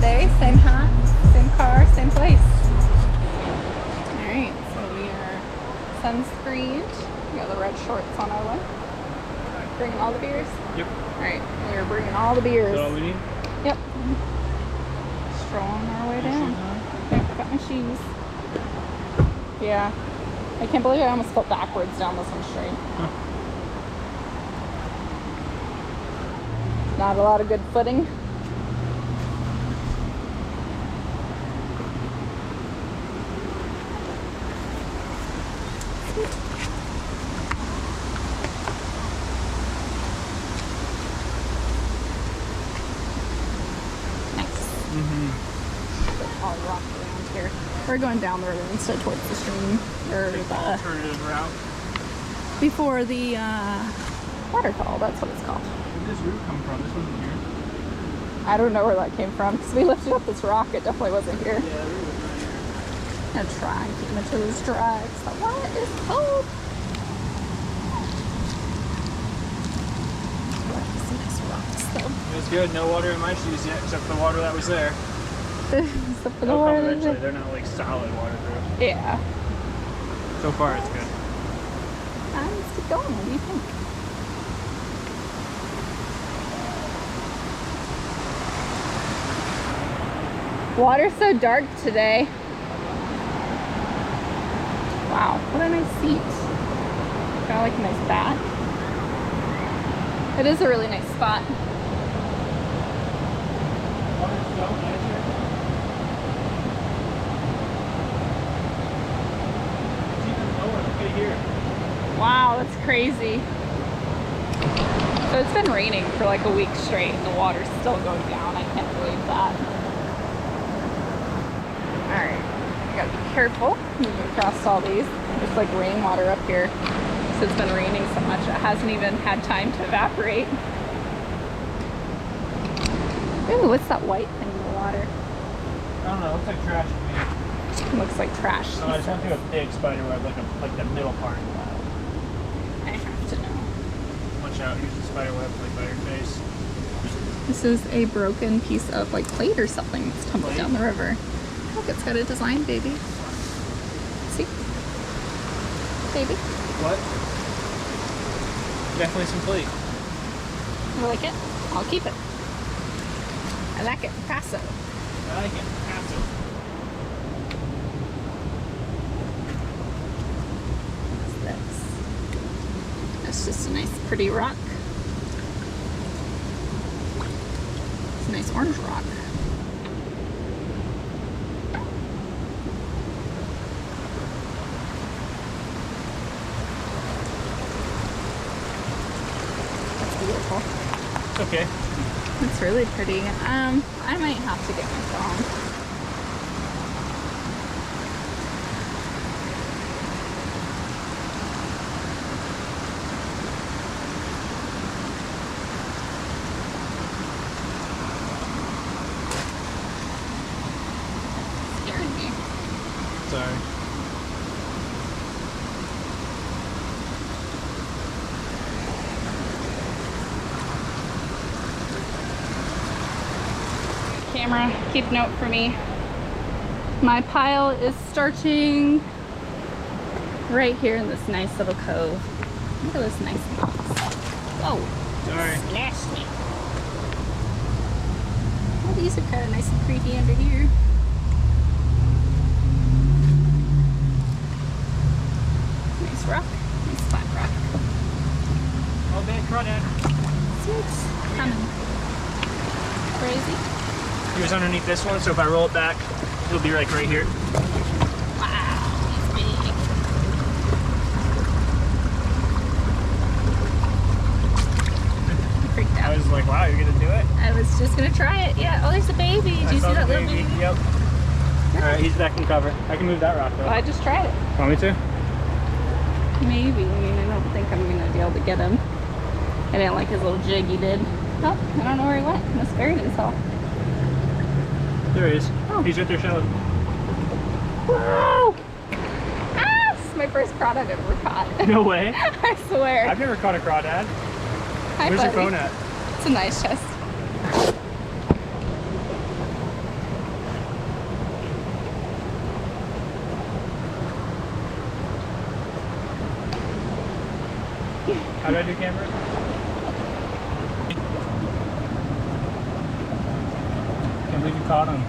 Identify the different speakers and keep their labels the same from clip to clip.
Speaker 1: day, same hat, same car, same place. Alright, so we are sunscreened. We got the red shorts on our way. Bringing all the beers?
Speaker 2: Yep.
Speaker 1: Alright, we are bringing all the beers.
Speaker 2: Is that all we need?
Speaker 1: Yep. Strolling our way down. Yep, got my shoes. Yeah. I can't believe I almost fell backwards down this one straight.
Speaker 2: Huh.
Speaker 1: Not a lot of good footing. All rock around here. We're going down the river instead towards the stream, or the
Speaker 2: alternative route.
Speaker 1: before the waterfall. That's what it's called.
Speaker 2: Where did this root come from? This wasn't here.
Speaker 1: I don't know where that came from because we lifted up this rock. It definitely wasn't here.
Speaker 2: Yeah, the root was right here.
Speaker 1: I'm gonna try and keep my toes dry. So what is cold? Some nice rocks though.
Speaker 2: It was good. No water in my shoes yet, except for the water that was there.
Speaker 1: Except for the
Speaker 2: They'll come
Speaker 1: water.
Speaker 2: eventually. They're not like solid waterproof.
Speaker 1: Yeah.
Speaker 2: So far, it's good.
Speaker 1: Let's keep going. What do you think? Water's so dark today. Wow, what a nice seat. Kind of like a nice bat. It is a really nice spot.
Speaker 2: Water's so nice here. It's even lower. Look at here.
Speaker 1: Wow, that's crazy. So it's been raining for like a week straight and the water's still going down. I can't believe that. Alright, I gotta be careful moving across all these. There's like rainwater up here. So it's been raining so much it hasn't even had time to evaporate. Ooh, what's that white thing in the water?
Speaker 2: I don't know. It looks like trash to me.
Speaker 1: It looks like trash.
Speaker 2: No, I just went through a big spider web, like the middle part.
Speaker 1: I have to know.
Speaker 2: Watch out, use the spider web like by your face.
Speaker 1: This is a broken piece of like plate or something that's tumbled down the river. Look, it's got a design, baby. See? Baby.
Speaker 2: What? Definitely some plate.
Speaker 1: You like it? I'll keep it. I like it. Paso.
Speaker 2: I like it. Pass it.
Speaker 1: What's this? That's just a nice, pretty rock. It's a nice orange rock. Beautiful.
Speaker 2: It's okay.
Speaker 1: It's really pretty. I might have to get my phone. Scared me.
Speaker 2: Sorry.
Speaker 1: Camera, keep note for me. My pile is starting right here in this nice little cove. Look at this nice box. Oh,
Speaker 2: Sorry.
Speaker 1: slashed me. Well, these are kind of nice and creepy under here. Nice rock, nice flat rock.
Speaker 2: Oh, bad crawdad.
Speaker 1: See, it's coming. Crazy.
Speaker 2: He was underneath this one, so if I roll it back, it'll be like right here.
Speaker 1: Wow, he's big. Freaked out.
Speaker 2: I was like, wow, you're gonna do it?
Speaker 1: I was just gonna try it. Yeah. Oh, there's a baby. Do you see that little baby?
Speaker 2: Yep. Alright, he's back in cover. I can move that rock though.
Speaker 1: Well, I just tried it.
Speaker 2: Want me to?
Speaker 1: Maybe. I mean, I don't think I'm gonna be able to get him. I didn't like his little jig he did. Oh, I don't know where he went. He must have buried himself.
Speaker 2: There he is.
Speaker 1: Oh.
Speaker 2: He's right there shallow.
Speaker 1: Whoa! Ah! This is my first crawdad I've ever caught.
Speaker 2: No way.
Speaker 1: I swear.
Speaker 2: I've never caught a crawdad.
Speaker 1: Hi,
Speaker 2: Where's your
Speaker 1: buddy.
Speaker 2: phone at?
Speaker 1: It's a nice chest.
Speaker 2: How do I do camera? Can't believe you caught him.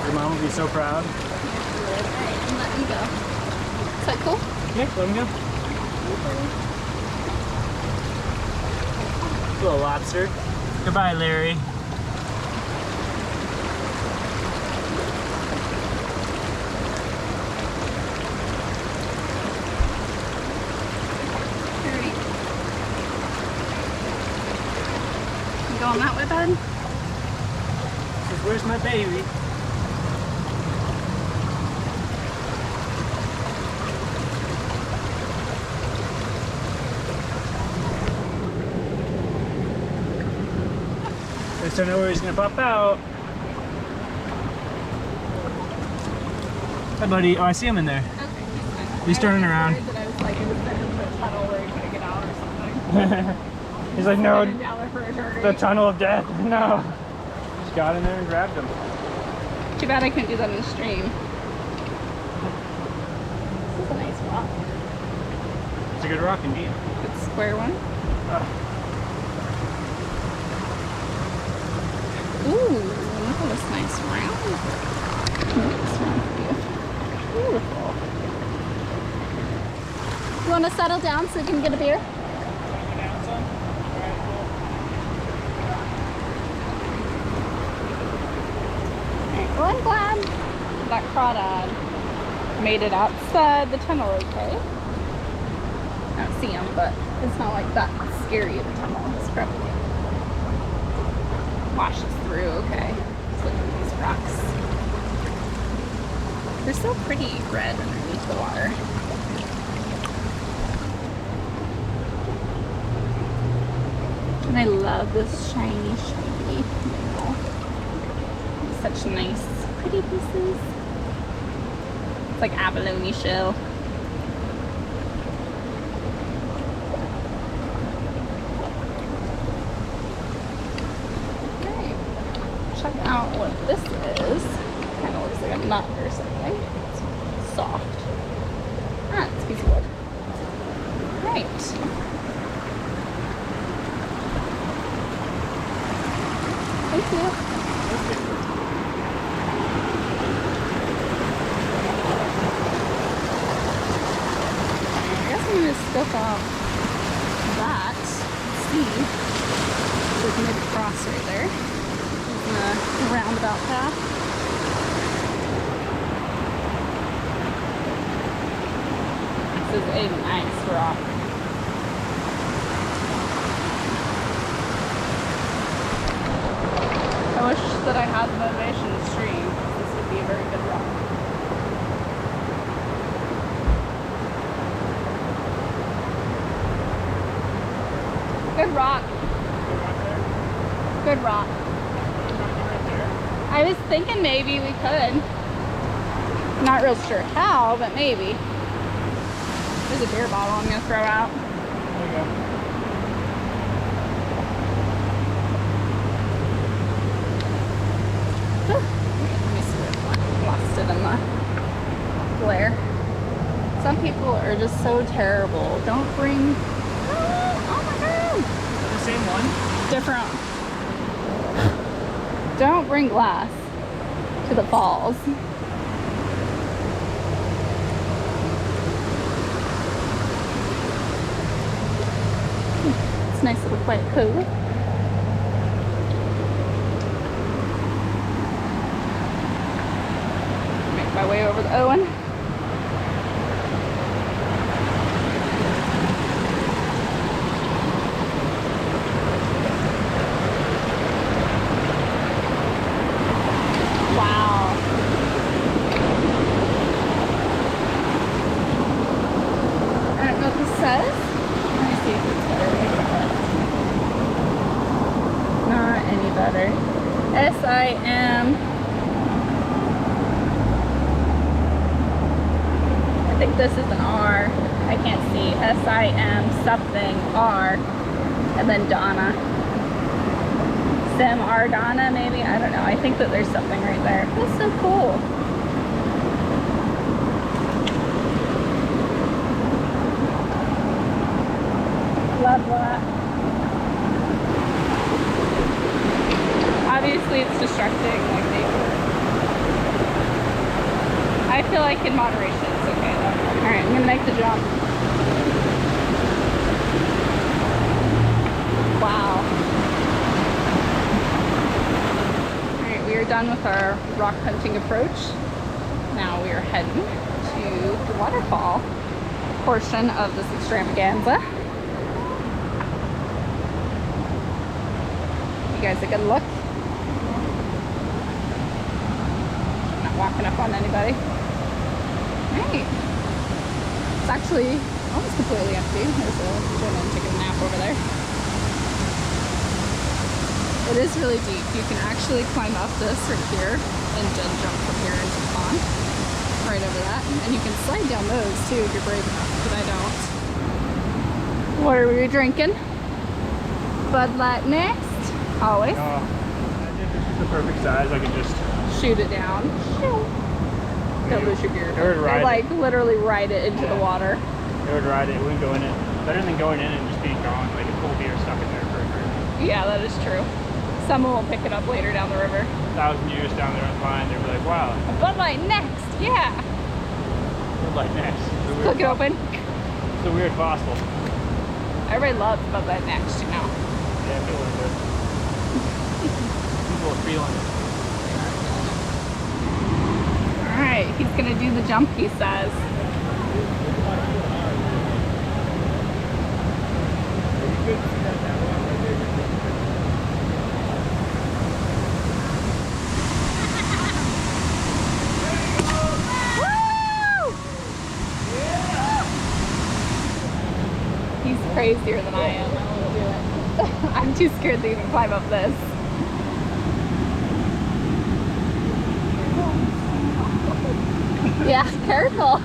Speaker 2: Your mom will be so proud.
Speaker 1: Alright, I'm letting you go. Is that cool?
Speaker 2: Yeah, let him go. Little lobster. Goodbye, Larry.
Speaker 1: Alright. You going that way, bud?
Speaker 2: Says, where's my baby? At least I know where he's gonna pop out. Hi, buddy. Oh, I see him in there.
Speaker 1: Okay.
Speaker 2: He's turning around.
Speaker 1: I was like, it was better to put a tunnel where you couldn't get out or something.
Speaker 2: He's like, no,
Speaker 1: Down there for eternity.
Speaker 2: the tunnel of death. No. Just got in there and grabbed him.
Speaker 1: Too bad I couldn't do that in the stream. This is a nice rock.
Speaker 2: It's a good rock indeed.
Speaker 1: Good square one. Ooh, look at this nice round. This one's beautiful. You want to settle down so we can get a beer? Well, I'm glad that crawdad made it outside the tunnel okay. I don't see him, but it's not like that scary of a tunnel. It's probably washes through okay. Let's look at these rocks. They're so pretty red underneath the water. And I love this shiny mineral. Such nice, pretty pieces. It's like abalone shell. Okay, check out what this is. Kind of looks like a nut or something. It's soft. Ah, it's a piece of wood. Right. Thank you. I'm gonna scope out that. Let's see. There's mid-cross right there. There's a roundabout path. This is a nice rock. I wish that I had the motivation to stream. This would be a very good rock. Good rock. Good rock. I was thinking maybe we could. Not real sure how, but maybe. There's a beer bottle I'm gonna throw out.
Speaker 2: There you go.
Speaker 1: Let me see if I lost it in the glare. Some people are just so terrible. Don't bring. Oh my god!
Speaker 2: The same one?
Speaker 1: Different. Don't bring glass to the falls. It's a nice little quiet cove. Make my way over the Owen. Says. Let me see if it's better. Not any better. S-I-M. I think this is an R. I can't see. S-I-M something R. And then Donna. Them Argana, maybe? I don't know. I think that there's something right there. That's so cool. Love that. Obviously, it's distracting like nature. I feel like in moderation it's okay though. Alright, I'm gonna make the jump. Wow. Alright, we are done with our rock hunting approach. Now we are heading to the waterfall portion of this extravaganza. You guys a good look? I'm not walking up on anybody. Right. It's actually almost completely empty. There's a gentleman taking a nap over there. It is really deep. You can actually climb up this right here and then jump from here into the pond. Right over that. And you can slide down those too if you're brave enough, but I don't. What are we drinking? Bud Light next. Always.
Speaker 2: This is the perfect size. I can just
Speaker 1: shoot it down. Don't lose your gear.
Speaker 2: It would ride
Speaker 1: they like literally ride it into the water.
Speaker 2: It would ride it. It wouldn't go in it. Better than going in and just being gone, like a full beer stuck in there forever.
Speaker 1: Yeah, that is true. Someone will pick it up later down the river.
Speaker 2: 1,000 years down there on the line, they'll be like, wow.
Speaker 1: A Bud Light next. Yeah.
Speaker 2: Bud Light next.
Speaker 1: Cook it open.
Speaker 2: It's a weird fossil.
Speaker 1: Everybody loves Bud Light next, you know.
Speaker 2: Yeah, I feel like it. People are feeling it.
Speaker 1: Alright, he's gonna do the jump, he says. Woo! He's crazier than I am. I won't do it. I'm too scared to even climb up this. Yeah, careful.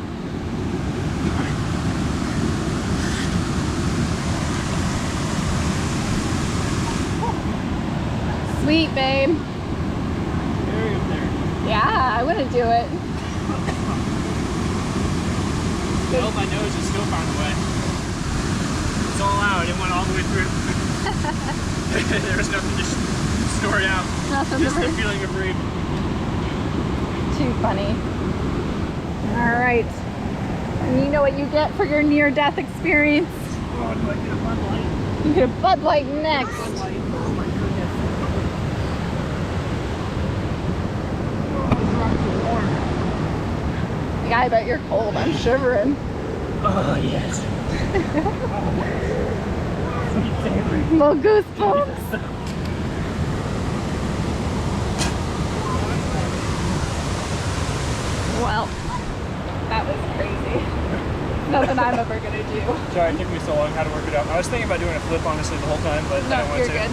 Speaker 1: Sweet, babe. Yeah, I want to do it.
Speaker 2: Well, my nose is still found a way. It's all out. I didn't want it all the way through. There was nothing to store it out.
Speaker 1: Nothing
Speaker 2: Just
Speaker 1: to
Speaker 2: the feeling of breathing.
Speaker 1: Too funny. All right. And you know what you get for your near-death experience?
Speaker 2: Oh, do I get a Bud Light?
Speaker 1: You get a Bud Light next.
Speaker 2: Bud Light. Oh my goodness. Oh,
Speaker 1: Yeah, I bet you're cold. I'm shivering.
Speaker 2: oh yes.
Speaker 1: Little goosebumps. Well, that was crazy. Nothing I'm ever gonna do.
Speaker 2: Sorry, it took me so long how to work it out. I was thinking about doing a flip honestly the whole time, but I
Speaker 1: No,
Speaker 2: don't want
Speaker 1: you're
Speaker 2: to.
Speaker 1: good.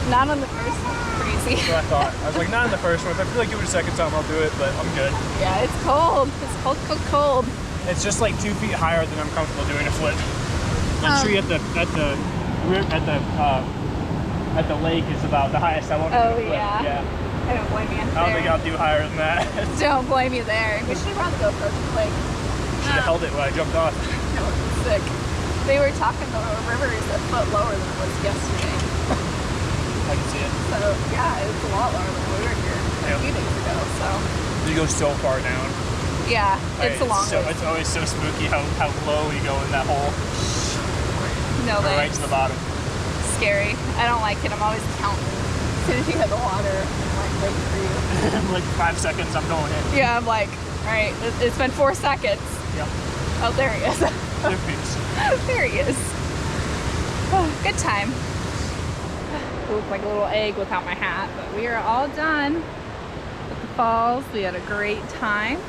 Speaker 1: Not on the first one. Crazy.
Speaker 2: That's what I thought. I was like, not in the first one. If I feel like doing it a second time, I'll do it, but I'm good.
Speaker 1: Yeah, it's cold. It's cold, cold, cold.
Speaker 2: It's just like 2 feet higher than I'm comfortable doing a flip. The tree at the lake is about the highest I want to do a flip.
Speaker 1: Yeah. I don't blame you.
Speaker 2: I don't think I'll do higher than that.
Speaker 1: Don't blame you there. We should have brought the GoPro to the lake.
Speaker 2: Should have held it when I jumped off.
Speaker 1: That would be sick. They were talking the river is a foot lower than it was yesterday.
Speaker 2: I can see it.
Speaker 1: So yeah, it's a lot lower than we were here a few days ago. So
Speaker 2: You go so far down.
Speaker 1: yeah, it's a long way.
Speaker 2: It's always so spooky how low you go in that hole.
Speaker 1: No
Speaker 2: Or right
Speaker 1: thanks.
Speaker 2: to the bottom.
Speaker 1: Scary. I don't like it. I'm always counting. As soon as you hit the water, I'm like waiting for you.
Speaker 2: Like 5 seconds, I'm going in.
Speaker 1: Yeah, I'm like, all right, it's been 4 seconds.
Speaker 2: Yep.
Speaker 1: Oh, there he is.
Speaker 2: There he is.
Speaker 1: There he is. Oh, good time. It looked like a little egg without my hat, but we are all done with the falls. We had a great time.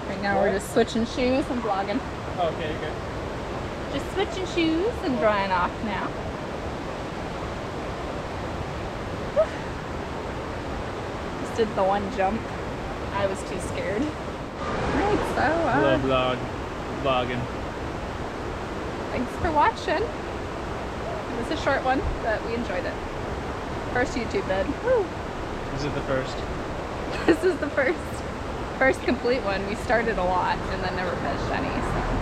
Speaker 1: Right now we're just switching shoes and vlogging.
Speaker 2: Okay, good.
Speaker 1: Just switching shoes and drying off now. Just did the one jump. I was too scared. Alright, so
Speaker 2: Vlogging.
Speaker 1: thanks for watching. It was a short one, but we enjoyed it. First YouTube vid. Woo.
Speaker 2: Is it the first?
Speaker 1: This is the first complete one. We started a lot and then never fished any, so.